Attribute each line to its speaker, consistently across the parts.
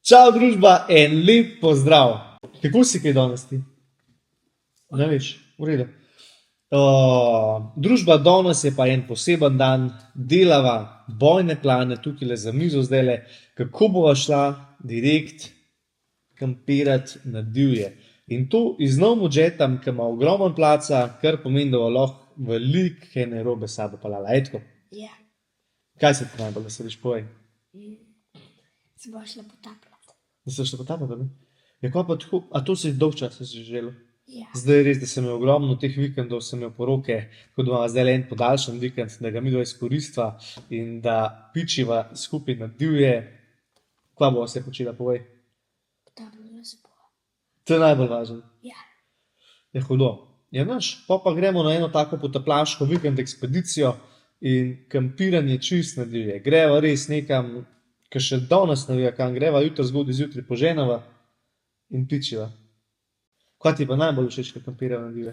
Speaker 1: Čau družba, en lep pozdrav. Kako si kaj danes ti? Ne veš, v redu. Družba, danes je pa en poseben dan, delava bojne plane tukaj le za mizo zdajle, kako bova šla direkt kampirat na divje. In to iz novim džetom, ki ima ogromen placa, kar pomeni, da bo lahko veliko ene robe s sabo pelala. Etko,
Speaker 2: Ja,
Speaker 1: kaj se ti najbolj veseliš, povej?
Speaker 2: se bo šla potapljati.
Speaker 1: Da se še potapljati, ne? Ja, kaj pa tako, a to si dolg čas si želel?
Speaker 2: Ja,
Speaker 1: Zdaj res, da sem imel ogromno teh vikendov, sem imel poroke, tako da imamo zdaj en podaljšan vikend, da ga midva izkoristiva in da pičiva skupaj na divje. Kva bova se počela, povej?
Speaker 2: potapljala se bo.
Speaker 1: To je najbolj važno.
Speaker 2: Ja,
Speaker 1: Je hudo. Ja, naš, pa gremo na eno tako potaplaško vikend ekspedicijo in kampiranje čist na divje. Greva res nekam, ki še danes ne ve, kam greva, jutri zgodaj zjutraj poženava in pičiva. Kaj ti pa najbolj všeč, ko kampirava na divje?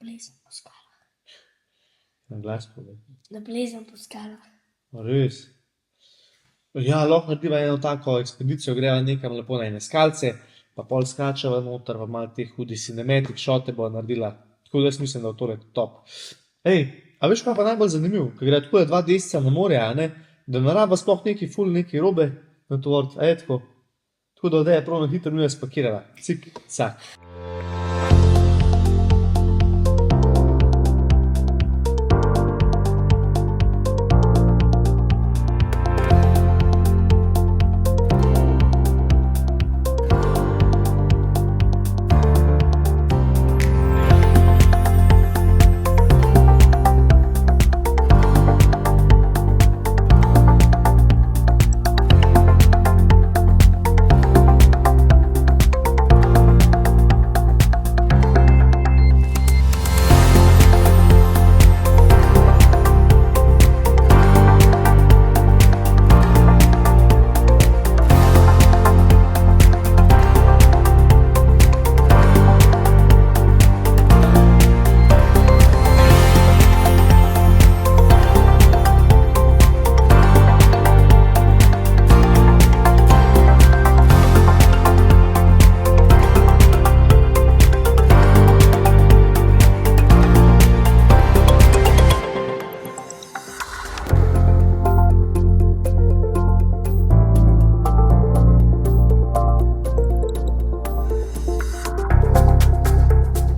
Speaker 2: plezam po skalah.
Speaker 1: Na glas povej.
Speaker 2: Da plezam po skalah.
Speaker 1: Res. Ja, lahko narediva eno tako ekspedicijo, greva nekam lepo na ene skalce, pa pol skačeva noter, pa malo teh hudi cinematic shote bo naredila. Tako da jaz mislim, da je tole top. Ej, a veš, kaj pa najbolj zanimivo? Ko gre tako 2 desca na morje, a ne? Da ne raba sploh neki ful, neki robe na tovoriti, a je tako? Tako da odeja prav na hitro mi je spakirala. Cik, cak.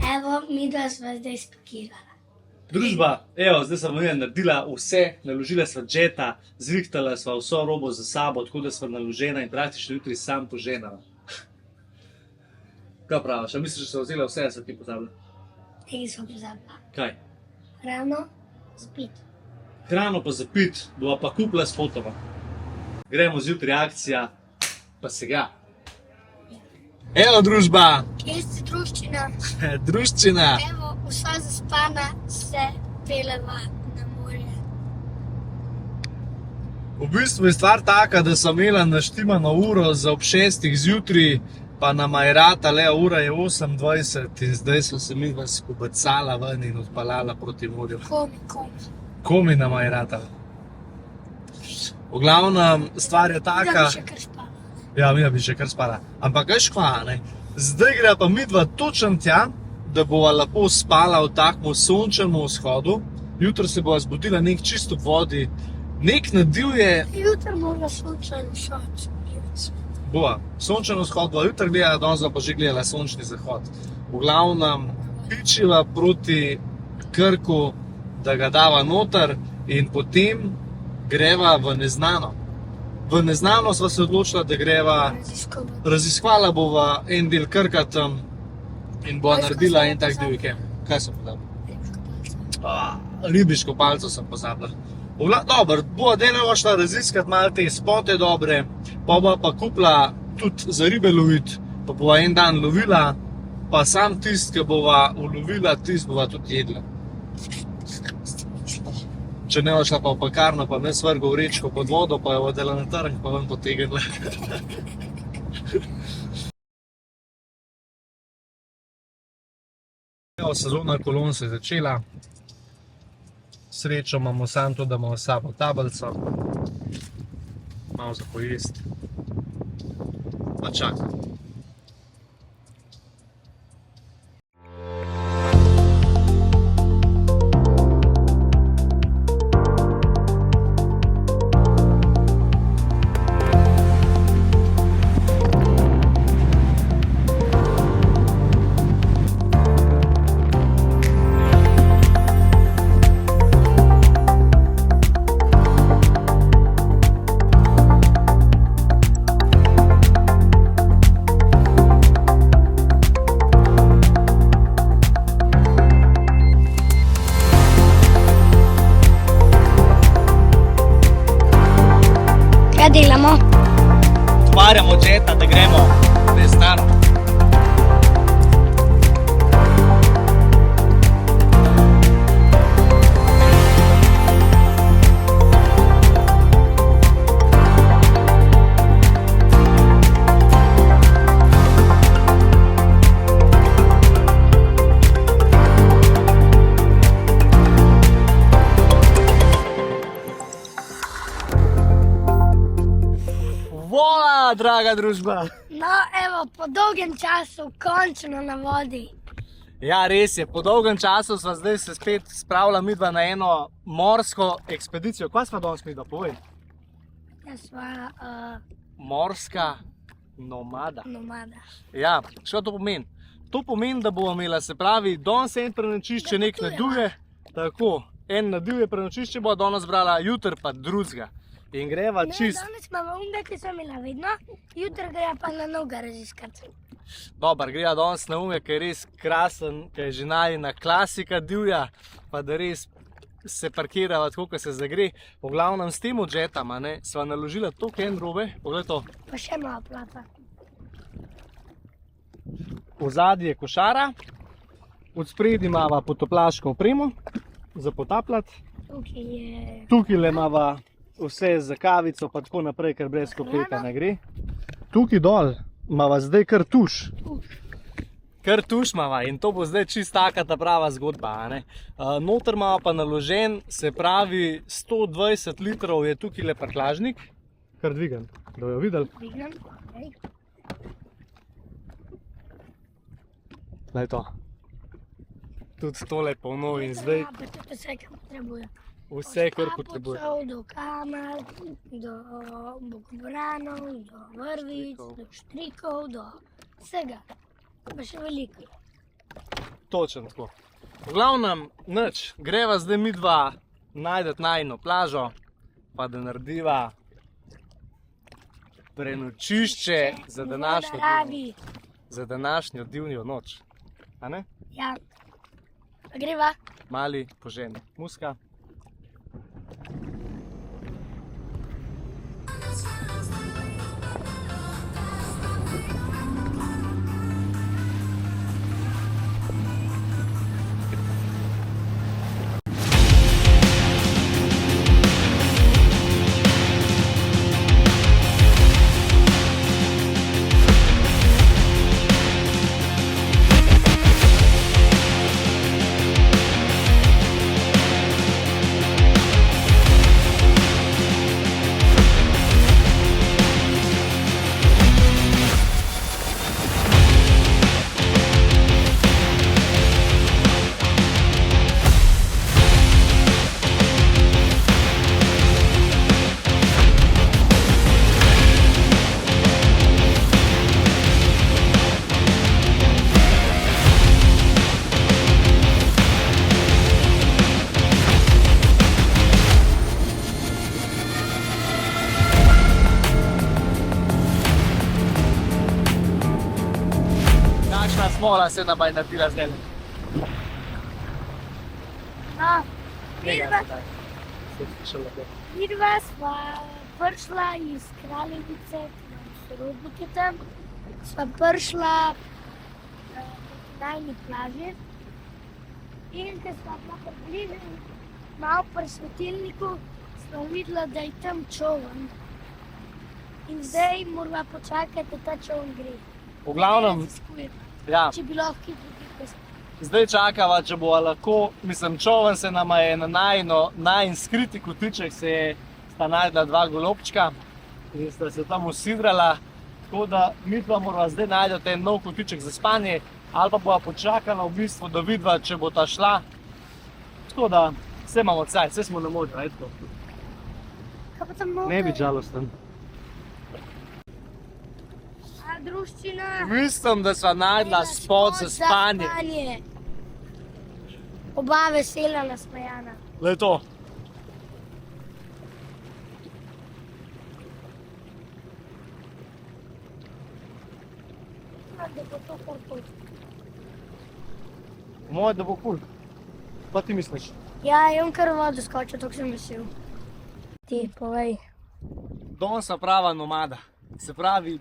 Speaker 2: Evo, midva sva zdaj spakirala.
Speaker 1: Družba, evo, zdaj sem naredila vse, naložila sva džeta, zrihtala sva vso robo za sabo, tako da sva naložena in praktično jutri sam poženava. Kaj praviš, a misliš, da sva vzela vse, da sva ti pozabila?
Speaker 2: Nekaj sva pozabila.
Speaker 1: Kaj?
Speaker 2: Hrano, spit.
Speaker 1: Hrano pa za pit, bova pa kupila spotova. Gremo zjutraj akcija, pa se ga. Evo družba,
Speaker 2: Kje si druščina?
Speaker 1: druščina.
Speaker 2: Evo, vsa zaspana se peleva na morje.
Speaker 1: V bistvu je stvar taka, da sem imela naštimano uro za ob 6 zjutraj, pa nama je ratala, ura je 8:20 in zdaj smo se midva skubacala ven in odpeljala proti morju.
Speaker 2: Komi.
Speaker 1: Komi nama je ratala. V glavnem, stvar je
Speaker 2: Da
Speaker 1: taka...
Speaker 2: bi še kar spala.
Speaker 1: Ja, mi bi še kar spala. Ampak veš kva, ne? Zdaj gre pa midva točno tja, da bova lepo spala v takem sončnem vzhodu. Jutri se bova zbudila nek čisto v vodi, nek na divje.
Speaker 2: Jutri mora sončen šoč.
Speaker 1: Bova, sončen vzhod bova jutri gledala, danes pa že gledala sončni zahod. V glavnem, pičiva proti Krku, da ga dava noter in potem greva v neznano. V neznano sva se odločila, da greva, raziskvala bova en del Krka tam in bova naredila en tak divji kamp. Kaj sem pozabila? Ribiško palco sem pozabila. Dobro, bova delava šla raziskati malo te spote dobre, pa bova pa kupila tudi za ribe loviti, pa bova en dan lovila, pa sam tist, ki bova ulovila, tist bova tudi jedla. Če ne bo šla pa v pekarno, pa me svrgo v rečko pod vodo, pa jo bo dala na trg, pa ven potegnila. Sezona kolon se je začela. Srečo imamo samo to, da imamo s sabo tablico. malo za pojesti. Pa čakam.
Speaker 2: Kaj delamo?
Speaker 1: Otvarjamo džeta, da gremo v Desnano. Vola, draga družba!
Speaker 2: No, evo, po dolgem času, končno na vodi.
Speaker 1: Ja, res je, po dolgem času sva zdaj se spet spravila midva na eno morsko ekspedicijo. Kaj sva danes midva, povej?
Speaker 2: Jaz sva
Speaker 1: Morska nomada.
Speaker 2: nomada.
Speaker 1: Ja, što to pomeni? To pomeni, da bomo imela, se pravi, danes en prenočišče, nek na divje. Tako, en na divje prenočišče bo danes brala, jutri pa drugega. In greva
Speaker 2: Ne,
Speaker 1: čist.
Speaker 2: danes imamo unga, ki smo imela vedno, jutri gre pa na novega raziskati.
Speaker 1: Dobar, greva danes na ume, ki je res krasen, ki je že najina klasika divja, pa da res se parkirava tako, kot se zagre. Po glavnem s tem odžetama, ne, sva naložila toliko en robe, pogled to.
Speaker 2: Pa še malo plata.
Speaker 1: V zadnji je košara, od spredi imava potoplaško opremo za potapljati.
Speaker 2: Tukaj je
Speaker 1: Tukaj le imava vse za kavico, pa tako naprej, ker brez kopeta ne gre. Tukaj dol imava zdaj kar tuš. Kar tuš imava in to bo zdaj čist taka ta prava zgodba. A ne? Noter imava pa naložen, se pravi 120 litrov je tukaj le prtljažnik, kar dvigan, da jo videli.
Speaker 2: dvignem. Okay.
Speaker 1: Glej to. Tudi tole polno in zdaj
Speaker 2: Pa tudi vse, kar potrebuje.
Speaker 1: vse, kar potrebuje.
Speaker 2: Od do kamer, do bokobranov, do vrvic, do štrikov, do vsega. Pa še veliko.
Speaker 1: Točno tako. V glavnem, nič, greva zdaj midva najdet najino plažo, pa da narediva prenočišče za današnjo divjo noč. A ne?
Speaker 2: Ja. Pa greva?
Speaker 1: Mali požen. Muska. Kakšna smola se nam je naredila zdaj?
Speaker 2: No, midva sva prišla iz Kraljevice, ki je tam, sva prišla na najni plaži in ko sva bila približno malo pri svetilniku, sva videla, da je tam čoln. In zdaj morava počakati, da ta čoln gre.
Speaker 1: V glavnem, ja,
Speaker 2: Če bi lahko hitro
Speaker 1: zdaj čakava, če bo lahko, mislim, čoln se nama je na najin skriti kotiček, sta najdla dva golobčka in sta se tam usidrala, tako da mi pa moramo zdaj najti en nov kotiček za spanje, ali pa bova počakala v bistvu, da vidva, če bo ta šla. Tako da, vse imamo cajt, vse smo na morju, ajde.
Speaker 2: Kaj pa tam noter?
Speaker 1: Ne biti žalosten.
Speaker 2: A druščina?
Speaker 1: Mislim, da sva najdla spot za spanje.
Speaker 2: Oba vesela, nasmejana.
Speaker 1: Le to.
Speaker 2: Da bo to kar.
Speaker 1: Moje, da bo kul. Pa ti misliš?
Speaker 2: Ja, imam kar vodo skočil, tako sem vesel. Ti, povej.
Speaker 1: Danes sva prava nomada. Se pravi,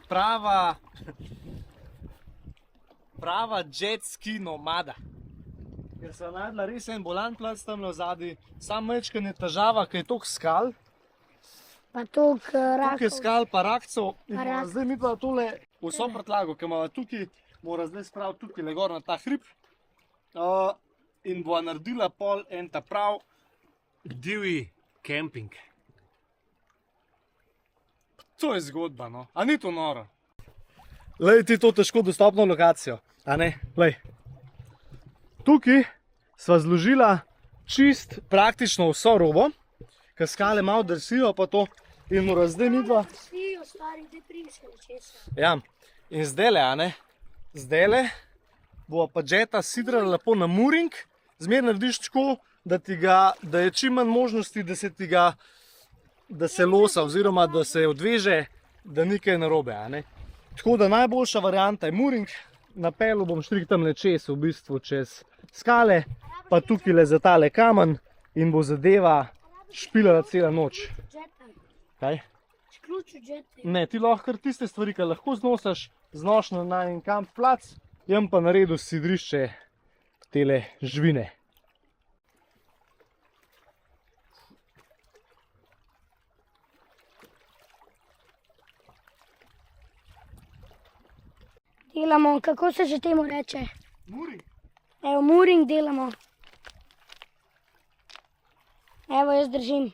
Speaker 1: prava jet ski nomada. Ker sva najdla res en bolan plac tamle vzadi, sam majčkena je težava, ker je toliko skal,
Speaker 2: Pa toliko
Speaker 1: toliko je
Speaker 2: rakov.
Speaker 1: skal pa rakcev in
Speaker 2: Pa
Speaker 1: mora
Speaker 2: rak.
Speaker 1: zdaj midva tole vso prtljago, ki imava tukaj, mora zdaj spraviti tukaj gor na ta hrib in bova naredila pol en ta prav divji kemping. To je zgodba, no. A ni to noro? Lej, ti to težko dostopno lokacijo, a ne? Lej. Tukaj sva zložila čist praktično vso robo, ker skale malo drsijo pa to in mora zdaj midva.
Speaker 2: Vsi ostali, zdaj prišli česa.
Speaker 1: Ja, in zdajle, a ne? Zdajle bova pa jeta sidrala lepo na mooring, zmer narediš tako, da je čim manj možnosti, da se losa oziroma da se odveže, da ni kaj narobe, a ne? Tako da najboljša varianta je mooring, napeljal bom štrik tamle čez, v bistvu čez skale, pa tukaj le za tale kamen in bo zadeva špilala cela noč.
Speaker 2: Jeta.
Speaker 1: Kaj?
Speaker 2: Šključu jeta.
Speaker 1: Ne, ti lahko kar tiste stvari, ki lahko znosiš, znoš na najin kamp plac, jem pa naredil sidrišče tele žvine.
Speaker 2: Delamo, kako se že temu reče?
Speaker 1: Mooring?
Speaker 2: Evo, mooring delamo. Evo, jaz držim.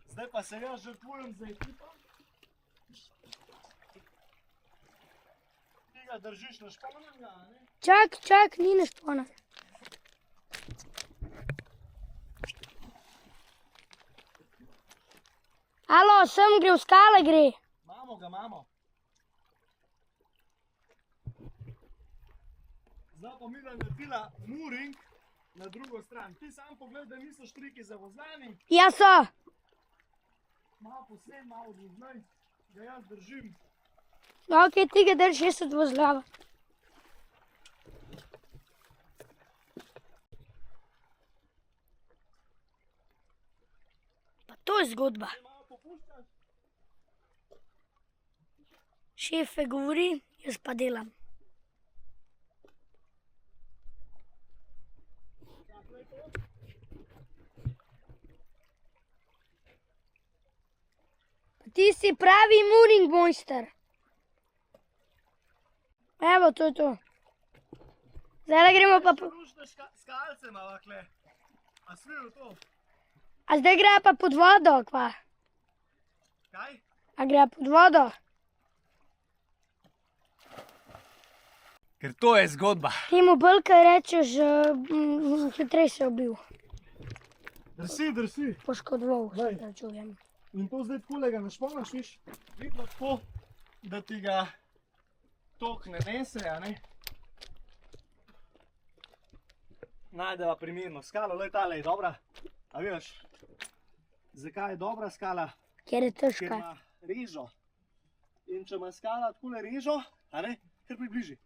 Speaker 1: Zdaj pa se jaz žrtvujem za ekipo. Ti ga držiš na šponanga, a ne?
Speaker 2: Čak, ni nešpona. Alo, sem gre, v skale gre.
Speaker 1: Imamo. Zdaj pa midva naredila mooring na drugo stran. Ti sam pogled, da niso štriki zavozlani.
Speaker 2: Ja so.
Speaker 1: Malo posem, malo odvoznaj, da jaz držim.
Speaker 2: Ok, ti ga drži, jaz se dvozljava. Pa to je zgodba.
Speaker 1: Malo popuščaš.
Speaker 2: Šefe govori, jaz pa delam. Ti si pravi mooring monster. Evo, to je to. Zdaj gremo pa...
Speaker 1: Rušne skalce malo, kle. A svijo to?
Speaker 2: A zdaj gre pa pod vodo, kva?
Speaker 1: Kaj?
Speaker 2: A gre pod vodo?
Speaker 1: Ker to je zgodba.
Speaker 2: Ti mu bolj, kaj rečeš, hitrej se obil.
Speaker 1: Drsi.
Speaker 2: Poškodoval,
Speaker 1: Daj.
Speaker 2: da čujem.
Speaker 1: In to zdaj tkulega ne šponaš, viš? Vidno tako, da ti ga tok ne nese, a ne? Najdeva primerno skalo, lej tale je dobra. A veš, zakaj je dobra skala?
Speaker 2: Ker je
Speaker 1: Ker
Speaker 2: težka.
Speaker 1: ima režo. In če ima skala takole režo, a ne, kar približi,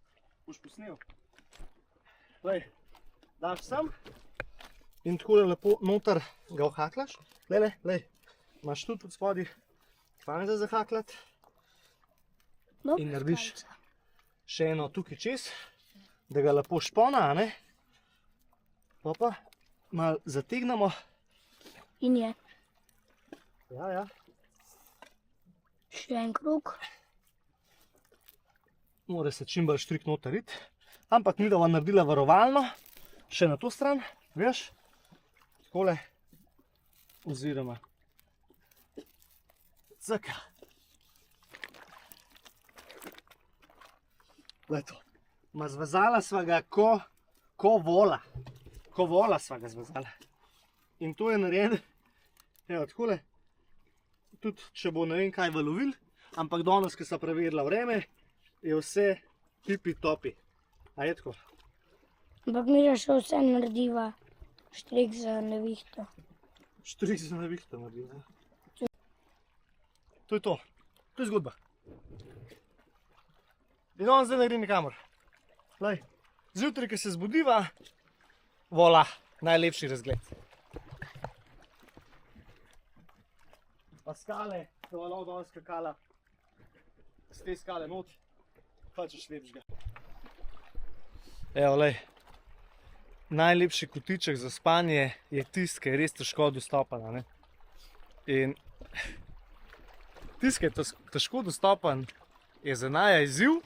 Speaker 1: boš posnel. Lej, daš sem in takole lepo noter ga ohaklaš. Lej, imaš tudi pod spodaj fajn za zahakljati.
Speaker 2: No,
Speaker 1: In narediš še eno tukaj čez, da ga lepo špona, a ne? Pa malo zategnemo.
Speaker 2: In je.
Speaker 1: Ja.
Speaker 2: Še en krog.
Speaker 1: Mora se čim bolj štrik noter iti. Ampak mi da bom naredila varovalno, še na to stran, veš? Takole, oziroma Caka. Glej to. Ma zvezala sva ga ko vola. Ko vola sva ga zvezala. In to je narejen, evo takole, tudi če bo ne vem kaj valovil, ampak danes, ko sva preverila vreme, je vse tipi topi. A je tako?
Speaker 2: Ampak mi še vse narediva štrik za nevihto.
Speaker 1: Štrik za nevihto narediva. To je to. To je zgodba. In on zdaj ne gre nikamor. Lej, zjutraj, ko se zbudiva, vola, najlepši razgled. Pa skale, to je lahko danes skakala. Z te skale not, pa češ lepšega. Evo, lej. Najlepši kotiček za spanje je tist, ki je res težko dostopen, ne? In tist, ki je težko dostopen, je za naja izziv,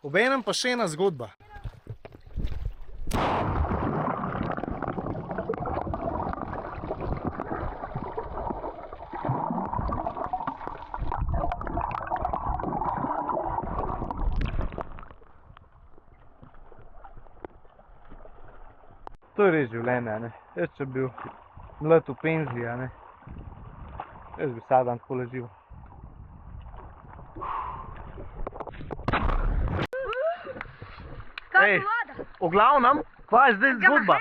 Speaker 1: obenem pa še ena zgodba. To je res življenje, ne. Jaz, če bi bil mlad v penziji, ne. Jaz bi vsak dan tako ležival. Ej, v glavnem, kva je zdaj zgodba?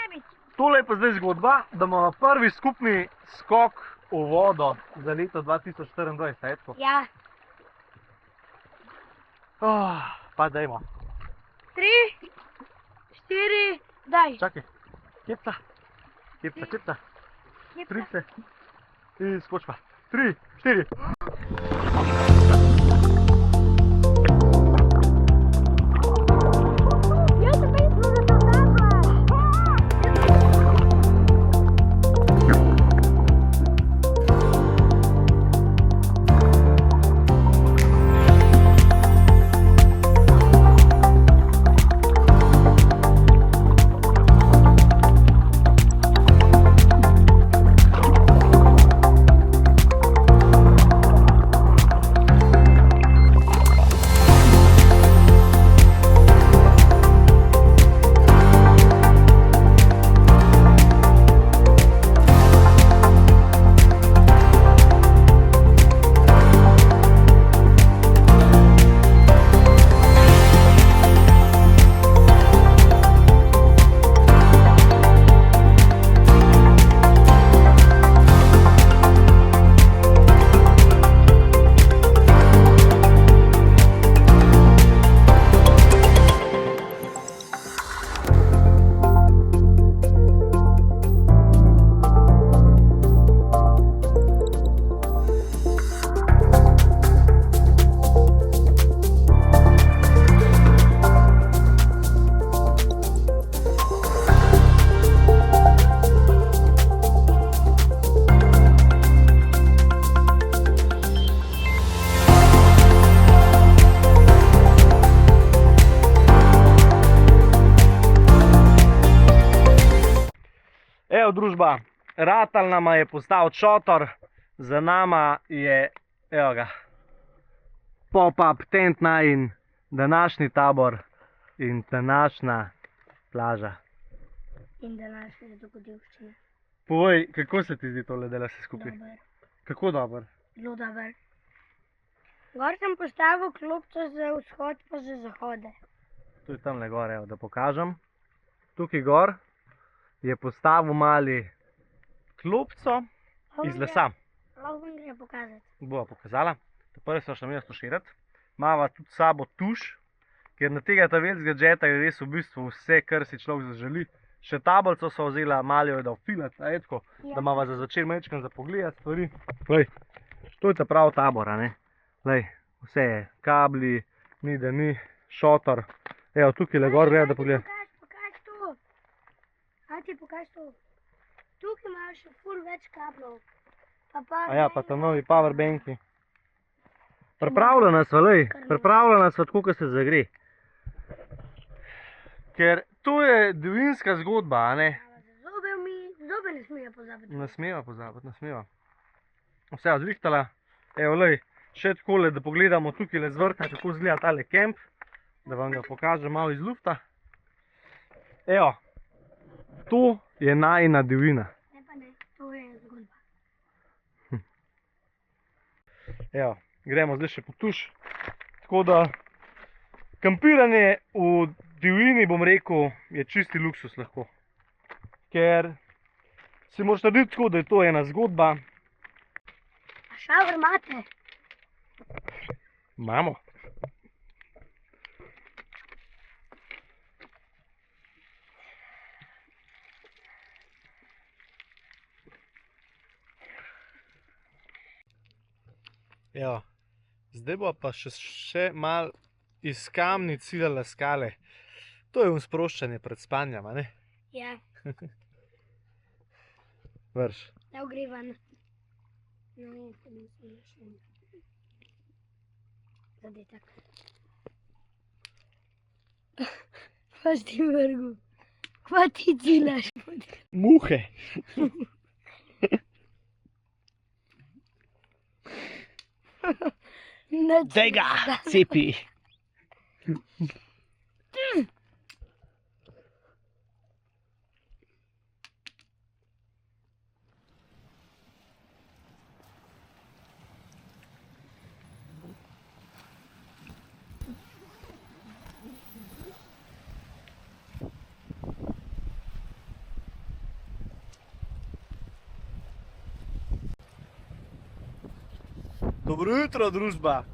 Speaker 1: Tole je pa zdaj zgodba, da imamo prvi skupni skok v vodo za leto 2024, je tako?
Speaker 2: Ja.
Speaker 1: Pa dajmo.
Speaker 2: 3, 4, daj.
Speaker 1: Čakaj. Kepca. Kepca, kepca. Trice. In skoč pa. 3, 4. Evo družba, ratal nama je postal šotor, za nama je, evo ga, pop-up tent najin, današnji tabor in današnja plaža.
Speaker 2: In današnje dogodivščine.
Speaker 1: Povej, kako se ti zdi tole dela se skupaj?
Speaker 2: Dober.
Speaker 1: Kako dober?
Speaker 2: Zelo dober. Gor sem postavil klopco za vzhod pa za zahode.
Speaker 1: Tu je tamle gor, evo, da pokažem. Tukaj gor je postavil mali klopco iz lesa.
Speaker 2: Lahko vam gre pokazati.
Speaker 1: Bova pokazala. Prvi smo šla mi stuširati. Mava tudi s sabo tuš, ker na tega velikega džeta je res v bistvu vse, kar si človek zaželi. Še tablico so vzela, malo jo je dal filat, tako, da mava za začer mečkam za pogledati stvari. Lej, to je ta prav tabor, a ne. Lej, vse je, kabli, ni da ni, šotor. Evo, tukaj le gor gre, da pogledam.
Speaker 2: Pokaž to. Aj ti pokaž to. Tukaj imaš še ful več kablov.
Speaker 1: Aja, pa tam novi powerbanki. Pripravljena sva, lej, pripravljena sva tako, kot se zagre. Ker to je divinska zgodba, a ne?
Speaker 2: Zobe ne smejo pozabiti.
Speaker 1: Ne smeva pozabiti, ne smeva. Vse je zrihtala, Evo, lej, še takole, da pogledamo tukaj z vrha, kako izgleda tale kemp, da vam ga pokažem malo iz lufta. Evo, to je najina divjina.
Speaker 2: Ne pa ne, to je zgodba.
Speaker 1: Evo, gremo zdaj še po tuš. Tako da, kampiranje v divjini, bom rekel, je čisti luksus lahko. Ker si moraš narediti tako, da je to ena zgodba.
Speaker 2: A šaver imate?
Speaker 1: Imamo. Evo, zdaj bo pa še malo iz kamni ciljala skale. To je sproščanje pred spanjem, a ne?
Speaker 2: Ja,
Speaker 1: Vrš.
Speaker 2: neogrevan. No, to mislim še. Zdaj tako. Kva si vrgu? Kva ti cilaš?
Speaker 1: Muhe. Daj ga, cepi. Dobro jutro, družba.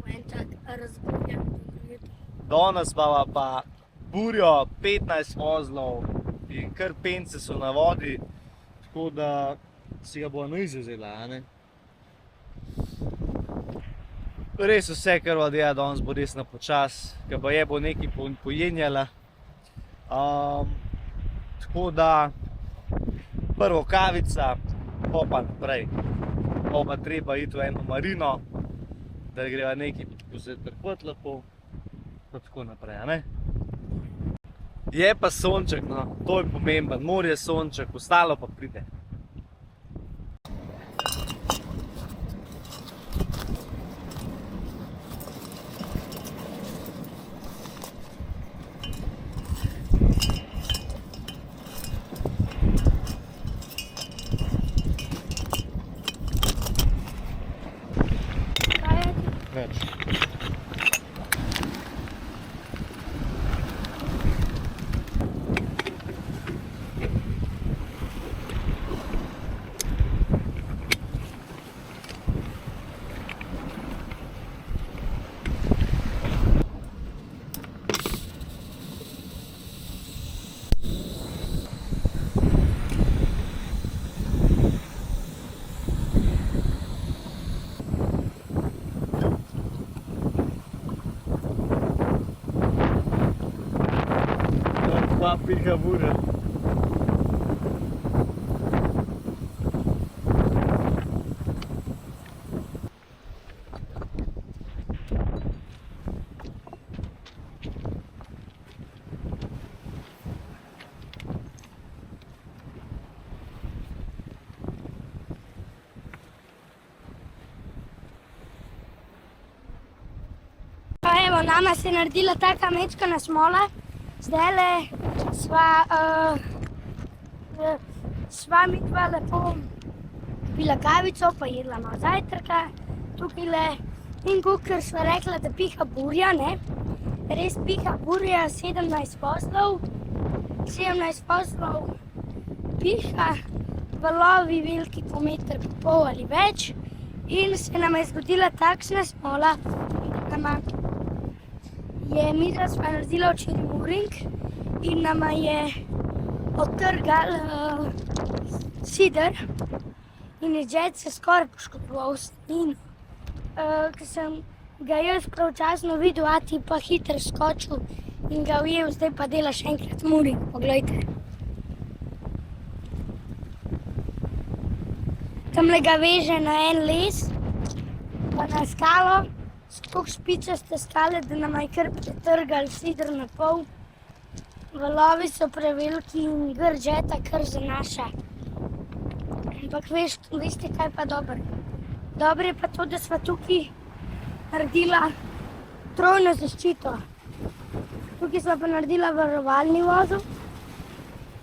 Speaker 2: En tak razburjam.
Speaker 1: Danes bava pa burjo 15 vozlov in kar pence so na vodi, tako da si ga bo niz vzela, a ne? Res vse, kar vadeja danes bo res na počas, ker bo nekaj pojenjala. Tako da prvo kavica, pa naprej. Pa treba iti v eno marino, da greva nekaj potrpeti lepo, pa tako naprej, a ne? Je pa sonček, no, to je pomemben, morje sonček, ostalo pa pride. Več. Piha burja.
Speaker 2: Evo, nama se je naredila taka mečkana smola. Zdajle sva midva lepo pila kavico, pa jedla malo zajtrka tukajle. In kakor sva rekla, da piha burja, ne? Res piha burja 17 vozlov. 17 vozlov piha, valovi veliki po meter pa pol ali več. In se nama je zgodila takšna smola, da midva sva naredila včeraj muring in nama je odtrgal sider in je džet se skoraj poškodoval v sninu. Ko sem ga jaz pravčasno videl, ati pa hitro skočil in ga ujel, zdaj pa dela še enkrat muring, poglejte. Tamle ga veže na en les, pa na skalo, tako špičaste skale, da nama je kar pretrgal sider na pol. Valovi so preveliki in grdžeta kar zanaša. Ampak veste kaj pa dobro? Dobro je pa to, da smo tukaj naredila trojno zaščito. Tukaj smo pa naredila varovalni vozil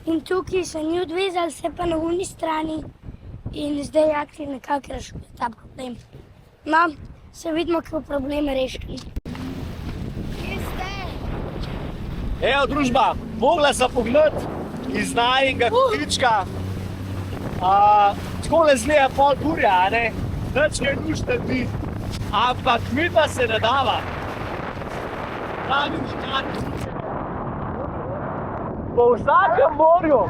Speaker 2: in tukaj se ni odvezali, se pa na uni strani in zdaj Jakli nekako rešuje ta problem. No, se vidimo, kako probleme rešili. Kje ste?
Speaker 1: Evo, družba, mogla sem pogledati iz najinga kotička. Takole zgleda pol burja, a ne? Nič kaj nušte ti. Ampak mi pa se ne dava. Pravim, po vsakem morju.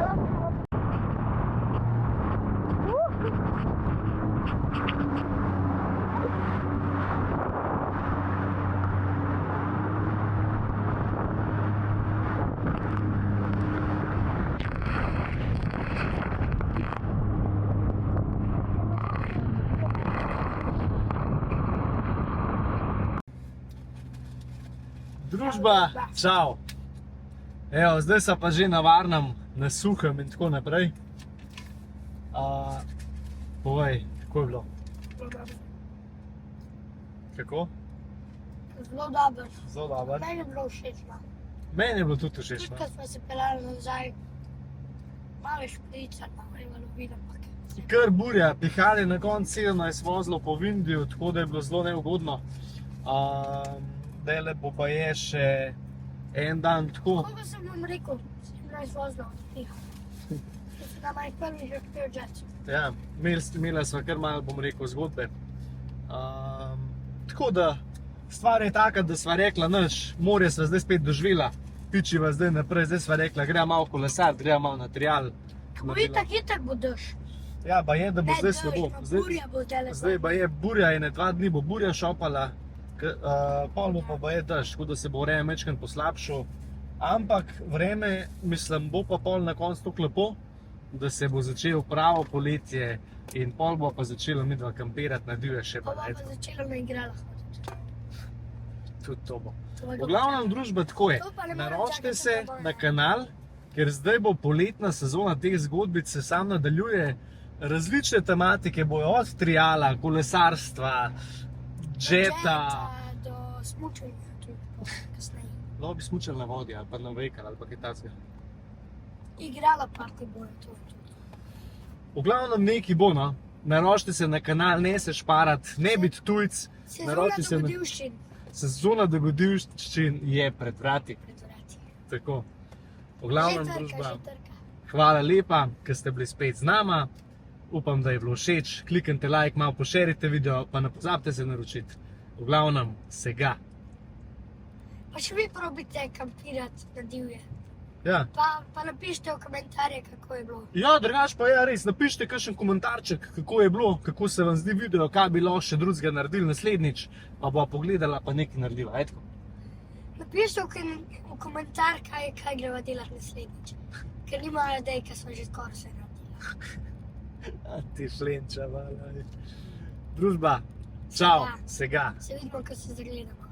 Speaker 1: Družba, čau. Evo, zdaj sem pa že na varnem, na suhem in tako naprej. Povej, kako je bilo? Kako?
Speaker 2: Zelo dobro.
Speaker 1: Zelo dobro.
Speaker 2: Meni je bilo všečno.
Speaker 1: Meni je bilo tudi všečno.
Speaker 2: Tudi, ko smo se peljali nazaj, malo šprica, malo je malo vidno.
Speaker 1: Kar burja, pihali na konc 17 vozlov po Vindiju, tako da je bilo zelo neugodno. Dele bo pa je še en dan tako.
Speaker 2: Koliko sem vam rekel, 17 vozlov odpihal. To se nama je prvi že odpil džet.
Speaker 1: Ja, imela sva kar malo, bom rekel, zgodbe. Tako da, stvar je taka, da sva rekla, naš, morje sva zdaj spet doživela. Pičiva zdaj naprej, zdaj sva rekla, greva malo kolesar, greva malo na trial.
Speaker 2: Ko itak bo dež.
Speaker 1: Ja, ba je, da bo zdaj slabo.
Speaker 2: Burja bo zdaj.
Speaker 1: Zdaj ba je burja, ene 2 dni bo burja šopala. Pol pa je dež, tako da se bo vreme majčkeno poslabšal. Ampak vreme, mislim, bo pa pol na koncu tako lepo, da se bo začelo pravo poletje in pol bo pa začelo midva kampirati na divje še
Speaker 2: Pa bo
Speaker 1: balet.
Speaker 2: pa začelo na igralah hoditi.
Speaker 1: Tudi to bo.
Speaker 2: To bo
Speaker 1: V glavnem, družba, tako je.
Speaker 2: To pa ne morem
Speaker 1: Naročite
Speaker 2: čakati,
Speaker 1: se
Speaker 2: da bo,
Speaker 1: na
Speaker 2: ja.
Speaker 1: kanal, ker zdaj bo poletna sezona teh zgodbic se sam nadaljuje. Različne tematike bojo od triala, kolesarstva, džeta.
Speaker 2: Do smučanja tudi kasneje.
Speaker 1: Lahko bi smučali na vodi ali pa na vekal ali pa kaj takega.
Speaker 2: Igrala party bojo to.
Speaker 1: V glavnem neki bo, no. Naročite se na kanal, ne se šparat, ne biti tujc.
Speaker 2: Sezona
Speaker 1: Naročite se na
Speaker 2: dogodivščin.
Speaker 1: sezona dogodivščin je pred vrati.
Speaker 2: Pred vrati.
Speaker 1: Tako. V glavnem,
Speaker 2: Že trka,
Speaker 1: družba,
Speaker 2: že trka.
Speaker 1: hvala lepa, ker ste bili spet z nama. Upam, da je bilo všeč. Kliknite like, malo pošerite video, pa ne pozabite se naročiti. V glavnem, se ga.
Speaker 2: Pa še vi probite kampirati na divje.
Speaker 1: Ja.
Speaker 2: Pa napišite v komentarje, kako je bilo.
Speaker 1: Ja, drugač pa je res, napišite kakšen komentarček, kako je bilo, kako se vam zdi video, kaj bi lahko še drugega naredili naslednjič, pa bo pogledala, pa nekaj naredila, aj tako.
Speaker 2: Napišite v komentar, kaj greva delati naslednjič. Ker nimajo idej, ker smo že skoraj vse naredili.
Speaker 1: A ti šlenča, vala. Družba, čau, se ga.
Speaker 2: Se vidimo, ko se zagledamo.